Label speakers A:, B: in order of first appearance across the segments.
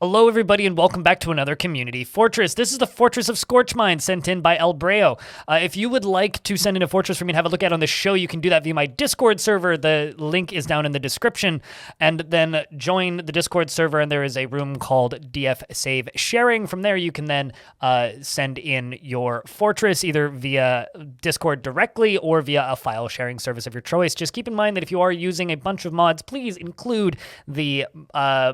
A: Hello, everybody, and welcome back to another Community Fortress. This is the Fortress of Scorchedmined, sent in by Albreo. If you would like to send in a fortress for me to have a look at on the show, you can do that via my Discord server. The link is down in the description. And then join the Discord server, and there is a room called DF Save Sharing. From there, you can then send in your fortress, either via Discord directly or via a file sharing service of your choice. Just keep in mind that if you are using a bunch of mods, please include the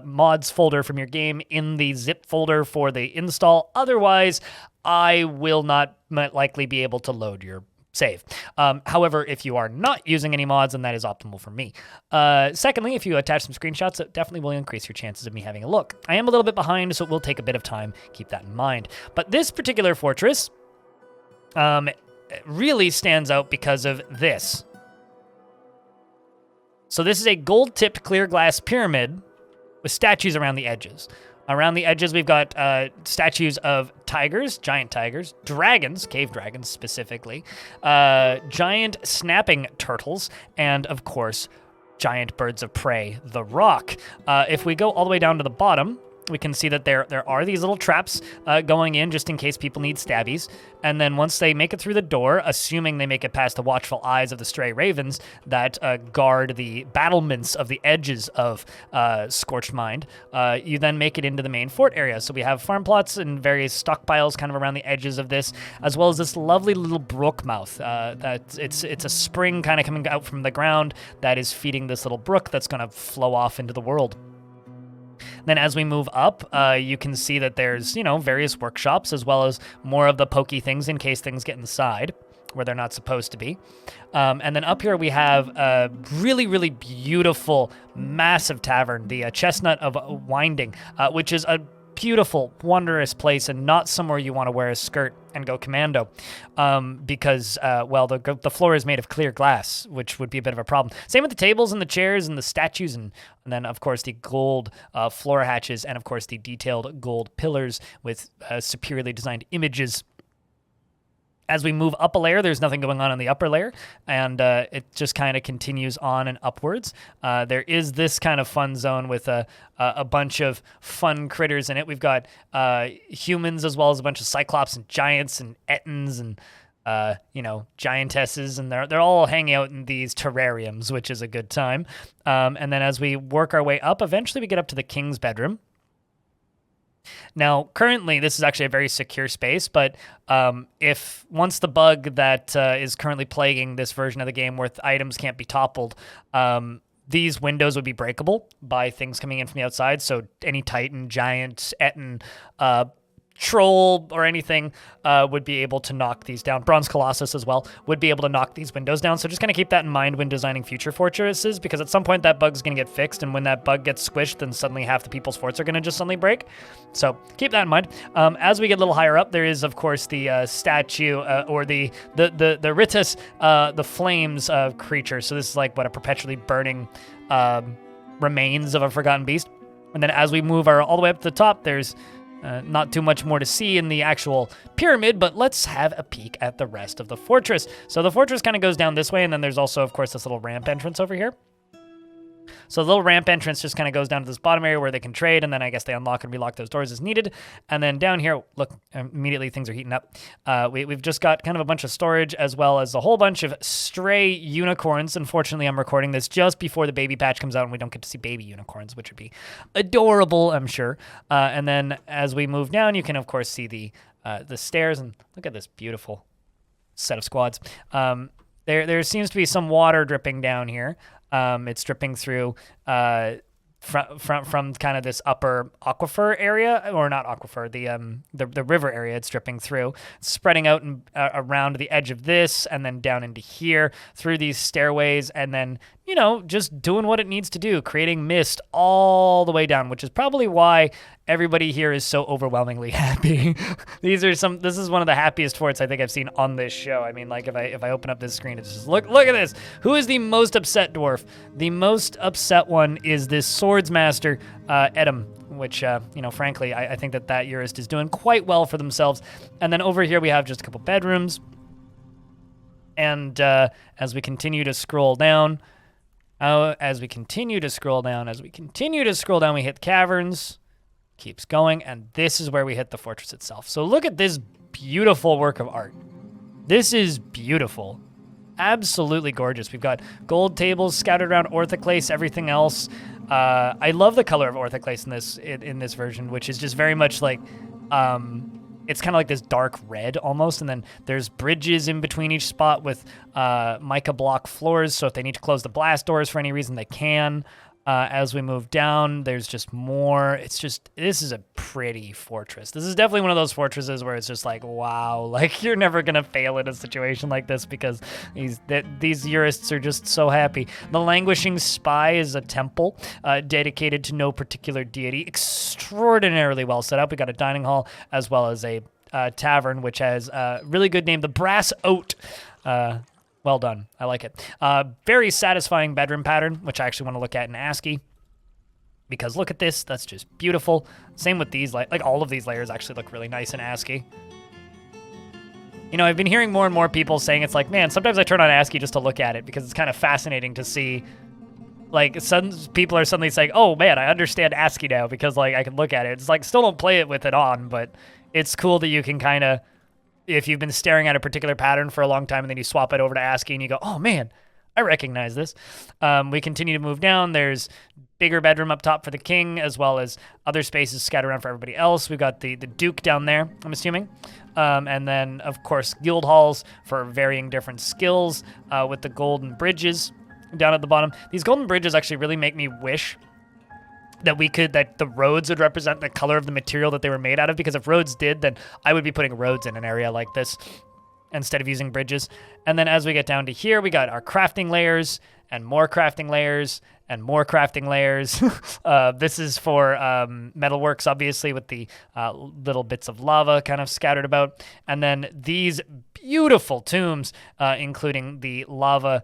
A: mods folder from your game in the zip folder for the install. Otherwise, I will not likely be able to load your save. However, if you are not using any mods, then that is optimal for me. Secondly, if you attach some screenshots, it definitely will increase your chances of me having a look. I am a little bit behind, so it will take a bit of time. Keep that in mind. But this particular fortress really stands out because of this. So this is a gold-tipped clear glass pyramid with statues around the edges. Around the edges, we've got statues of tigers, giant tigers, dragons, cave dragons specifically, giant snapping turtles, and of course, giant birds of prey, the rock. If we go all the way down to the bottom, we can see that there are these little traps going in just in case people need stabbies. And then once they make it through the door, assuming they make it past the watchful eyes of the stray ravens that guard the battlements of the edges of Scorchedmined, you then make it into the main fort area. So we have farm plots and various stockpiles kind of around the edges of this, as well as this lovely little brook mouth. It's a spring kind of coming out from the ground that is feeding this little brook that's going to flow off into the world. Then as we move up, you can see that there's, various workshops as well as more of the pokey things in case things get inside where they're not supposed to be. And then up here we have a really, really beautiful, massive tavern, the Chestnut of Winding, which is a beautiful, wondrous place and not somewhere you want to wear a skirt and go commando because, the floor is made of clear glass, which would be a bit of a problem. Same with the tables and the chairs and the statues and then, of course, the gold floor hatches and, of course, the detailed gold pillars with superiorly designed images. As we move up a layer, there's nothing going on in the upper layer, and it just kind of continues on and upwards. There is this kind of fun zone with a bunch of fun critters in it. We've got humans as well as a bunch of cyclops and giants and ettins and giantesses, and they're all hanging out in these terrariums, which is a good time. And then as we work our way up, eventually we get up to the king's bedroom. Now, currently, this is actually a very secure space, but if once the bug that is currently plaguing this version of the game where items can't be toppled, these windows would be breakable by things coming in from the outside, so any titan, giant, ettin, troll or anything would be able to knock these down. Bronze Colossus as well would be able to knock these windows down. So just kind of keep that in mind when designing future fortresses, because at some point that bug's going to get fixed, and when that bug gets squished, then suddenly half the people's forts are going to just suddenly break. So keep that in mind. As we get a little higher up, there is of course the statue or the Ritus, the flames creature. So this is like what a perpetually burning remains of a forgotten beast. And then as we move all the way up to the top, there's not too much more to see in the actual pyramid, but let's have a peek at the rest of the fortress. So the fortress kind of goes down this way, and then there's also, of course, this little ramp entrance over here. So the little ramp entrance just kind of goes down to this bottom area where they can trade, and then I guess they unlock and relock those doors as needed. And then down here, look, immediately things are heating up. We've just got kind of a bunch of storage as well as a whole bunch of stray unicorns. Unfortunately, I'm recording this just before the baby patch comes out, and we don't get to see baby unicorns, which would be adorable, I'm sure. And then as we move down, you can, of course, see the stairs, and look at this beautiful set of squads. There seems to be some water dripping down here. It's dripping through from kind of this upper aquifer area, or not aquifer, the river area. It's dripping through, spreading out and around the edge of this, and then down into here through these stairways, and then just doing what it needs to do, creating mist all the way down, which is probably why everybody here is so overwhelmingly happy. This is one of the happiest forts I think I've seen on this show. I mean, like if I open up this screen, it's just look at this. Who is the most upset dwarf? The most upset one is this swordsmaster, Edom, which, frankly, I think that jurist is doing quite well for themselves. And then over here we have just a couple bedrooms. And as we continue to scroll down, we hit caverns. keeps going, and this is where we hit the fortress itself. So look at this beautiful work of art. This is beautiful. Absolutely gorgeous. We've got gold tables scattered around orthoclase, everything else. I love the color of orthoclase in this version, which is just very much like, it's kind of like this dark red almost, and then there's bridges in between each spot with mica block floors, so if they need to close the blast doors for any reason, they can. As we move down, there's just more. It's just, this is a pretty fortress. This is definitely one of those fortresses where it's just like, wow, like you're never going to fail in a situation like this because these jurists are just so happy. The Languishing Spy is a temple dedicated to no particular deity. Extraordinarily well set up. We got a dining hall as well as a tavern, which has a really good name, the Brass Oat. Well done. I like it. Very satisfying bedroom pattern, which I actually want to look at in ASCII. Because look at this. That's just beautiful. Same with these. Like all of these layers actually look really nice in ASCII. You know, I've been hearing more and more people saying it's like, man, sometimes I turn on ASCII just to look at it because it's kind of fascinating to see. Like, some people are suddenly saying, oh, man, I understand ASCII now because, like, I can look at it. It's like, still don't play it with it on, but it's cool that you can kind of, if you've been staring at a particular pattern for a long time and then you swap it over to ASCII and you go, oh man, I recognize this. We continue to move down. There's bigger bedroom up top for the king as well as other spaces scattered around for everybody else. We've got the Duke down there, I'm assuming. And then, of course, guild halls for varying different skills with the golden bridges down at the bottom. These golden bridges actually really make me wish that the roads would represent the color of the material that they were made out of, because if roads did, then I would be putting roads in an area like this instead of using bridges. And then as we get down to here, we got our crafting layers and more crafting layers and more crafting layers. This is for metalworks, obviously, with the little bits of lava kind of scattered about. And then these beautiful tombs, including the lava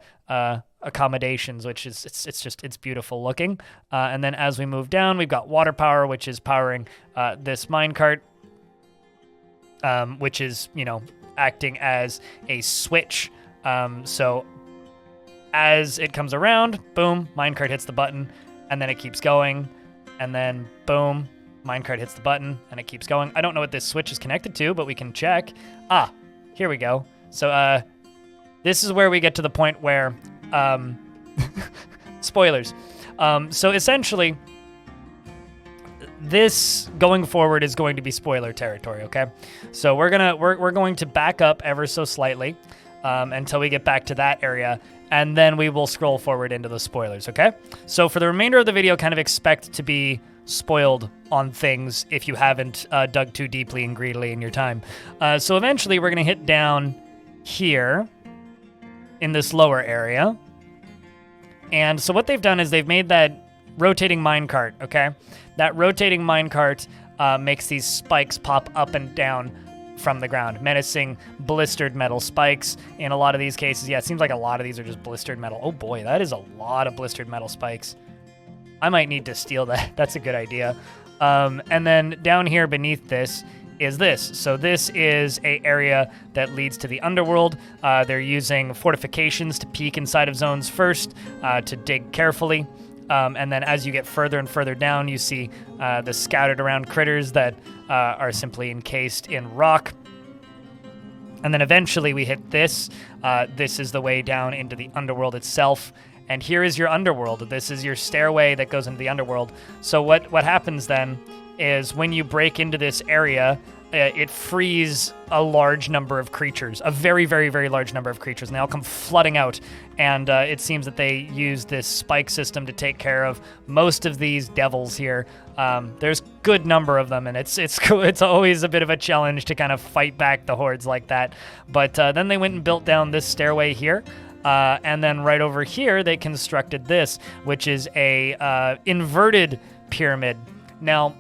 A: accommodations, which is it's beautiful looking. And then as we move down, we've got water power, which is powering this minecart, which is, you know, acting as a switch. So as it comes around, boom, minecart hits the button, and then it keeps going, and then boom, minecart hits the button, and it keeps going. I don't know what this switch is connected to, but we can check. Ah, here we go. So this is where we get to the point where spoilers. So essentially, this going forward is going to be spoiler territory, okay? So we're going to back up ever so slightly until we get back to that area, and then we will scroll forward into the spoilers, okay? So for the remainder of the video, kind of expect to be spoiled on things if you haven't dug too deeply and greedily in your time. So eventually we're going to hit down here in this lower area. And so what they've done is they've made that rotating minecart, okay? That rotating minecart makes these spikes pop up and down from the ground, menacing blistered metal spikes. In a lot of these cases, yeah, it seems like a lot of these are just blistered metal. Oh boy, that is a lot of blistered metal spikes. I might need to steal that. That's a good idea. And then down here beneath this is this. So this is a area that leads to the underworld. They're using fortifications to peek inside of zones first, to dig carefully. And then as you get further and further down, you see the scattered around critters that are simply encased in rock. And then eventually we hit this. This is the way down into the underworld itself. And here is your underworld. This is your stairway that goes into the underworld. So what happens then is when you break into this area, it frees a large number of creatures, a very, very, very large number of creatures, and they all come flooding out. And it seems that they use this spike system to take care of most of these devils here. There's a good number of them, and it's always a bit of a challenge to kind of fight back the hordes like that. But then they went and built down this stairway here. And then right over here, they constructed this, which is a inverted pyramid. Now,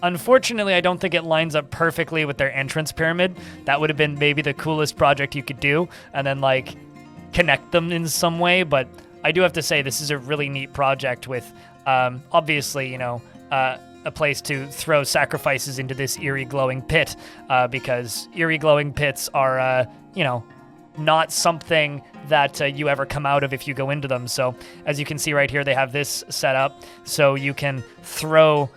A: unfortunately, I don't think it lines up perfectly with their entrance pyramid. That would have been maybe the coolest project you could do, and then like connect them in some way. But I do have to say this is a really neat project with, obviously, you know, a place to throw sacrifices into this eerie glowing pit, because eerie glowing pits are, you know, not something that you ever come out of if you go into them. So as you can see right here, they have this set up so you can throw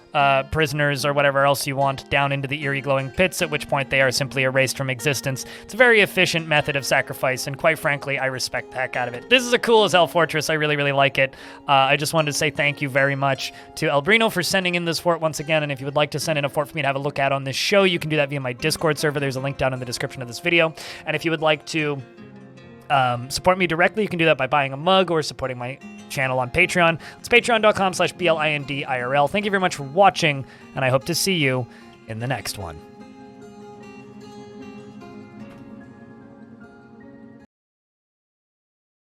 A: prisoners or whatever else you want down into the eerie glowing pits, at which point they are simply erased from existence. It's a very efficient method of sacrifice, and quite frankly, I respect the heck out of it. This is a cool as hell fortress. I really, really like it. I just wanted to say thank you very much to Albreo for sending in this fort once again, and if you would like to send in a fort for me to have a look at on this show, you can do that via my Discord server. There's a link down in the description of this video. And if you would like to support me directly, you can do that by buying a mug or supporting my channel on Patreon. It's patreon.com/BLINDIRL. Thank you very much for watching, and I hope to see you in the next one.